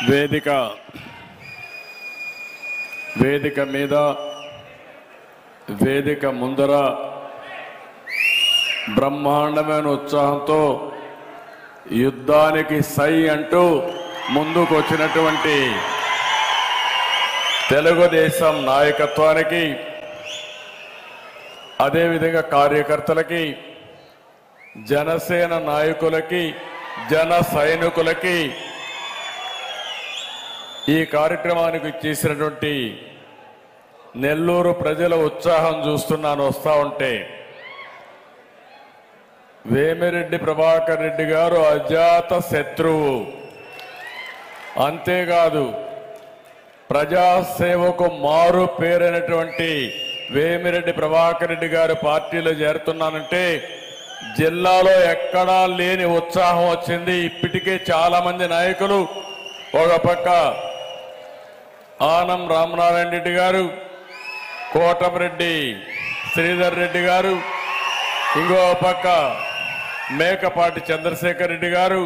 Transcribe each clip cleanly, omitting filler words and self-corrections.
వేదిక మీద వేదిక ముందర బ్రహ్మాండమైన ఉత్సాహంతో యుద్ధానికి సై అంటూ ముందుకు వచ్చినటువంటి తెలుగుదేశం నాయకత్వానికి అదేవిధంగా కార్యకర్తలకి జనసేన నాయకులకి జన సైనికులకి ఈ కార్యక్రమానికి చేసినటువంటి నెల్లూరు ప్రజల ఉత్సాహం చూస్తున్నాను వస్తా ఉంటే. వేమిరెడ్డి ప్రభాకర్ రెడ్డి గారు అజాత శత్రువు, అంతేకాదు ప్రజాసేవకు మారు పేరైనటువంటి వేమిరెడ్డి ప్రభాకర్ రెడ్డి గారు పార్టీలో చేరుతున్నానంటే జిల్లాలో ఎక్కడా లేని ఉత్సాహం వచ్చింది. ఇప్పటికే చాలా మంది నాయకులు, ఒక పక్క ఆనం రామనారాయణ రెడ్డి గారు, కోటమిరెడ్డి శ్రీధర్ రెడ్డి గారు, ఇంకో పక్క మేకపాటి చంద్రశేఖర్ రెడ్డి గారు,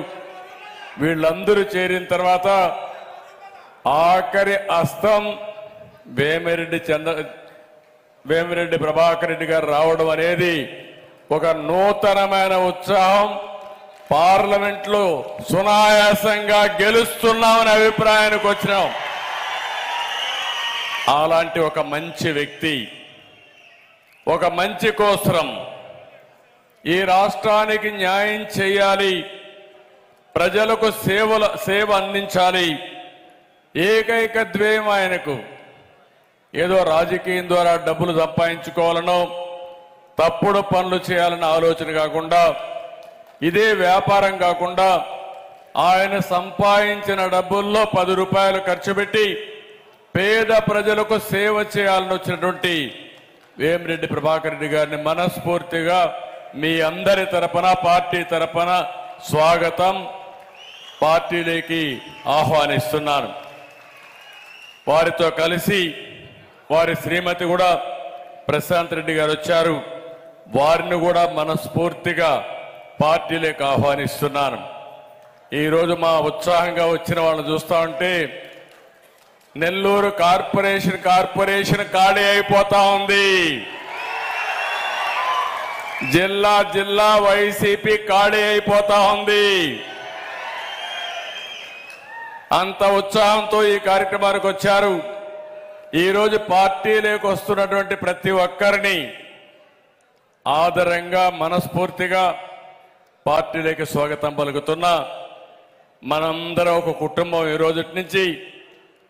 వీళ్ళందరూ చేరిన తర్వాత ఆఖరి అస్తం వేమిరెడ్డి ప్రభాకర్ రెడ్డి గారు రావడం అనేది ఒక నూతనమైన ఉత్సాహం. పార్లమెంట్లో సునాయాసంగా గెలుస్తున్నామనే అభిప్రాయానికి వచ్చినాం. అలాంటి ఒక మంచి వ్యక్తి, ఒక మంచి కోసరం ఈ రాష్ట్రానికి న్యాయం చేయాలి, ప్రజలకు సేవ అందించాలి. ఏకైక ధ్యేయం ఆయనకు ఏదో రాజకీయం ద్వారా డబ్బులు సంపాదించుకోవాలనో తప్పుడు పనులు చేయాలన్న ఆలోచన కాకుండా, ఇదే వ్యాపారం కాకుండా ఆయన సంపాదించిన డబ్బుల్లో 10 రూపాయలు ఖర్చు పెట్టి పేద ప్రజలకు సేవ చేయాలని వచ్చినటువంటి వేమిరెడ్డి ప్రభాకర్ రెడ్డి గారిని మనస్ఫూర్తిగా మీ అందరి తరపున, పార్టీ తరపున స్వాగతం, పార్టీలోకి ఆహ్వానిస్తున్నాను. వారితో కలిసి వారి శ్రీమతి కూడా ప్రశాంత్ రెడ్డి గారు వచ్చారు. వారిని కూడా మనస్ఫూర్తిగా పార్టీలోకి ఆహ్వానిస్తున్నాను. ఈరోజు మా ఉత్సాహంగా వచ్చిన వాళ్ళని చూస్తా ఉంటే నెల్లూరు కార్పొరేషన్ ఖాళీ అయిపోతా ఉంది. జిల్లా వైసీపీ ఖాళీ అయిపోతా ఉంది. అంత ఉత్సాహంతో ఈ కార్యక్రమానికి వచ్చారు. ఈరోజు పార్టీలోకి వస్తున్నటువంటి ప్రతి ఒక్కరిని ఆదరంగా మనస్ఫూర్తిగా పార్టీలోకి స్వాగతం పలుకుతున్నా. మనందరం ఒక కుటుంబం. ఈ రోజు నుంచి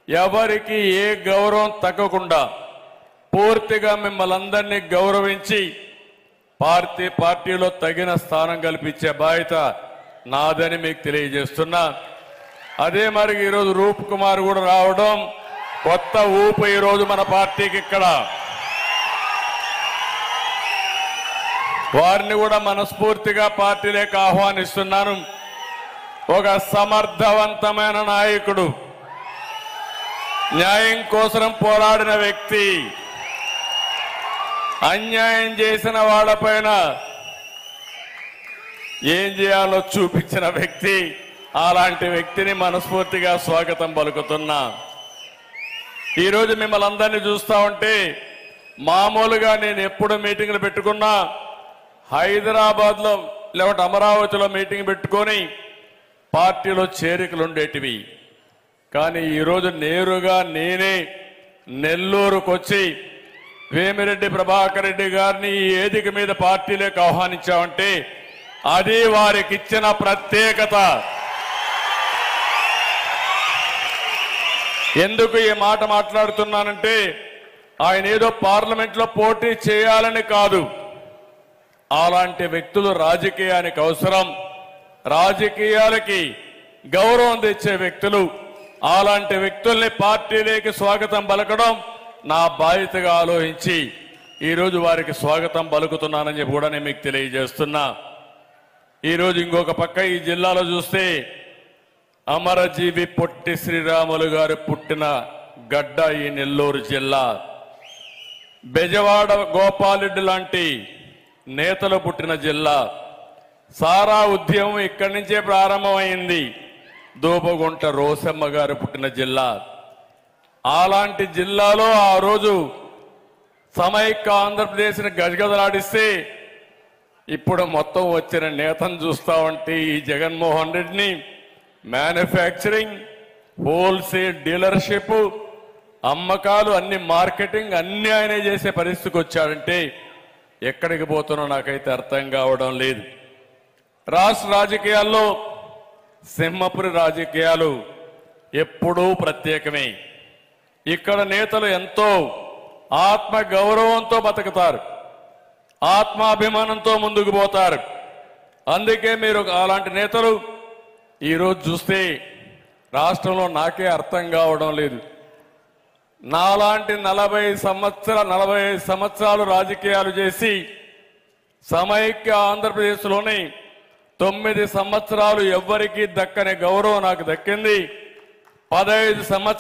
ఎవరికి ఏ గౌరవం తగ్గకుండా పూర్తిగా మిమ్మల్ని అందరినీ గౌరవించి పార్టీలో తగిన స్థానం కల్పించే బాధ్యత నాదని మీకు తెలియజేస్తున్నా. అదే మరి ఈరోజు రూప్ కుమార్ కూడా రావడం కొత్త ఊపు ఈరోజు మన పార్టీకి. ఇక్కడ వారిని కూడా మనస్ఫూర్తిగా పార్టీలోకి ఆహ్వానిస్తున్నాను. ఒక సమర్థవంతమైన నాయకుడు, న్యాయం కోసం పోరాడిన వ్యక్తి, అన్యాయం చేసిన వాళ్ళపైన ఏం చేయాలో చూపించిన వ్యక్తి. అలాంటి వ్యక్తిని మనస్ఫూర్తిగా స్వాగతం పలుకుతున్నా. ఈరోజు మిమ్మల్ని అందరినీ చూస్తా ఉంటే మామూలుగా నేను ఎప్పుడు మీటింగ్లు పెట్టుకున్నా హైదరాబాద్లో లేకపోతే అమరావతిలో మీటింగ్ పెట్టుకొని పార్టీలో చేరికలు ఉండేటివి. కానీ ఈరోజు నేరుగా నేనే నెల్లూరుకు వచ్చి వేమిరెడ్డి ప్రభాకర్ రెడ్డి గారిని ఈ వేదిక మీద పార్టీలోకి ఆహ్వానించామంటే అది వారికి ఇచ్చిన ప్రత్యేకత. ఎందుకు ఈ మాట మాట్లాడుతున్నానంటే ఆయన ఏదో పార్లమెంట్లో పోటీ చేయాలని కాదు. అలాంటి వ్యక్తులు రాజకీయానికి అవసరం, రాజకీయాలకి గౌరవం తెచ్చే వ్యక్తులు. అలాంటి వ్యక్తుల్ని పార్టీలోకి స్వాగతం పలకడం నా బాధ్యతగా ఆలోచించి ఈరోజు వారికి స్వాగతం పలుకుతున్నానని చెప్పి కూడా నేను మీకు తెలియజేస్తున్నా. ఈరోజు ఇంకొక పక్క ఈ జిల్లాలో చూస్తే అమరజీవి పొట్టి శ్రీరాములు గారు పుట్టిన గడ్డ ఈ నెల్లూరు జిల్లా. బెజవాడ గోపాలరెడ్డి లాంటి నేతలు పుట్టిన జిల్లా. సారా ఉద్యమం ఇక్కడి నుంచే ప్రారంభమైంది. దూబగుంట రోసమ్మ గారు పుట్టిన జిల్లా. అలాంటి జిల్లాలో ఆ రోజు సమైక్య ఆంధ్రప్రదేశ్ని గజగజలాడిస్తే ఇప్పుడు మొత్తం వచ్చిన నేతను చూస్తా ఉంటే ఈ జగన్మోహన్ రెడ్డిని మ్యానుఫ్యాక్చరింగ్, హోల్సేల్ డీలర్షిప్, అమ్మకాలు, అన్ని మార్కెటింగ్ అన్ని ఆయనే చేసే పరిస్థితికి వచ్చాడంటే ఎక్కడికి పోతున్నా నాకైతే అర్థం కావడం లేదు. రాష్ట్ర రాజకీయాల్లో సింహపురి రాజకీయాలు ఎప్పుడూ ప్రత్యేకమే. ఇక్కడ నేతలు ఎంతో ఆత్మ గౌరవంతో బతుకుతారు, ఆత్మాభిమానంతో ముందుకు పోతారు. అందుకే మీరు అలాంటి నేతలు ఈరోజు చూస్తే రాష్ట్రంలో నాకే అర్థం కావడం లేదు. నాలాంటి 40 సంవత్సరాలు రాజకీయాలు చేసి సమైక్య ఆంధ్రప్రదేశ్లోని 9 సంవత్సరాలు ఎవ్వరికీ దక్కని గౌరవం నాకు దక్కింది. 15 సంవత్సరాలు